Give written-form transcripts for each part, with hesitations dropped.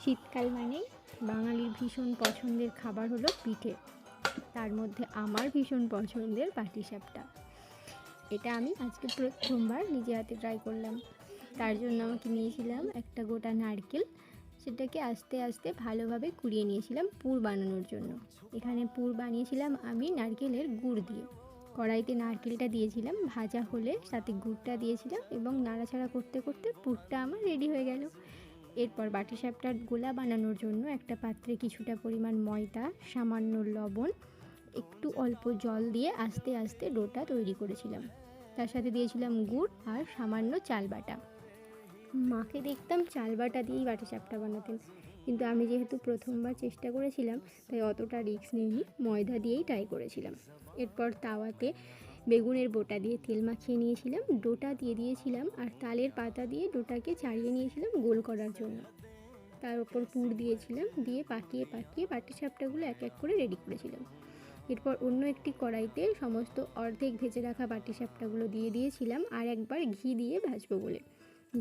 শীতকাল মানেই বাঙালির ভীষণ পছন্দের খাবার হলো পিঠে। তার মধ্যে আমার ভীষণ পছন্দের পাটিসাপটা। এটা আমি আজকে প্রথমবার নিজে হাতে ট্রাই করলাম। তার জন্য আমাকে নিয়েছিলাম একটা গোটা নারকেল, সেটাকে আস্তে আস্তে ভালোভাবে কুড়িয়ে নিয়েছিলাম পুর বানানোর জন্য। এখানে পুর বানিয়েছিলাম আমি নারকেলের গুড় দিয়ে। কড়াইতে নারকেলটা দিয়েছিলাম, ভাজা হলে সাথে গুড়টা দিয়েছিলাম এবং নাড়াচাড়া করতে করতে পুরটা আমার রেডি হয়ে গেল। এরপর পাটিসাপটার গোলা বানানোর জন্য একটা পাত্রে কিছুটা পরিমাণ ময়দা, সামান্য লবণ, একটু অল্প জল দিয়ে আস্তে আস্তে ডোটা তৈরি করেছিলাম। তার সাথে দিয়েছিলাম গুড় আর সামান্য চাল বাটা। মাকে দেখতাম চাল বাটা দিয়েই পাটিসাপটা বানাতেন, কিন্তু আমি যেহেতু প্রথমবার চেষ্টা করেছিলাম তাই অতটা রিস্ক নিইনি, ময়দা দিয়েই ট্রাই করেছিলাম। এরপর তাওয়াতে বেগুনের বোটা দিয়ে তেল মাখিয়ে নিয়েছিলাম, ডোটা দিয়ে দিয়েছিলাম আর তালের পাতা দিয়ে ডোটাকে ছাড়িয়ে নিয়েছিলাম গোল করার জন্য। তার ওপর পুর দিয়েছিলাম, দিয়ে পাকিয়ে পাকিয়ে পাটিসাপটাগুলো এক এক করে রেডি করেছিলাম। এরপর অন্য একটি কড়াইতে সমস্ত অর্ধেক ভেজে রাখা পাটিসাপটাগুলো দিয়ে দিয়েছিলাম আর একবার ঘি দিয়ে ভাজবো বলে।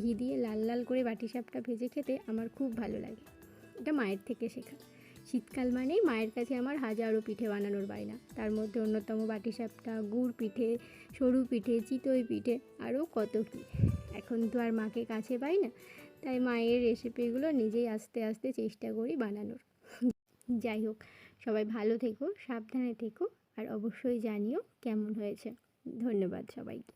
ঘি দিয়ে লাল লাল করে পাটিসাপটা ভেজে খেতে আমার খুব ভালো লাগে। এটা মায়ের থেকে শেখা। শীতকাল মানেই মায়ের কাছে আমার হাজারো পিঠে বানানোর বায়না। তার মধ্যে অন্যতম পাটিসাপটা, গুড় পিঠে, সরু পিঠে, চিতই পিঠে, আরও কত কী। এখন তো আর মাকে কাছে পাই না, তাই মায়ের রেসিপিগুলো নিজেই আস্তে আস্তে চেষ্টা করি বানানোর। যাই হোক, সবাই ভালো থেকো, সাবধানে থেকো আর অবশ্যই জানিও কেমন হয়েছে। ধন্যবাদ সবাইকে।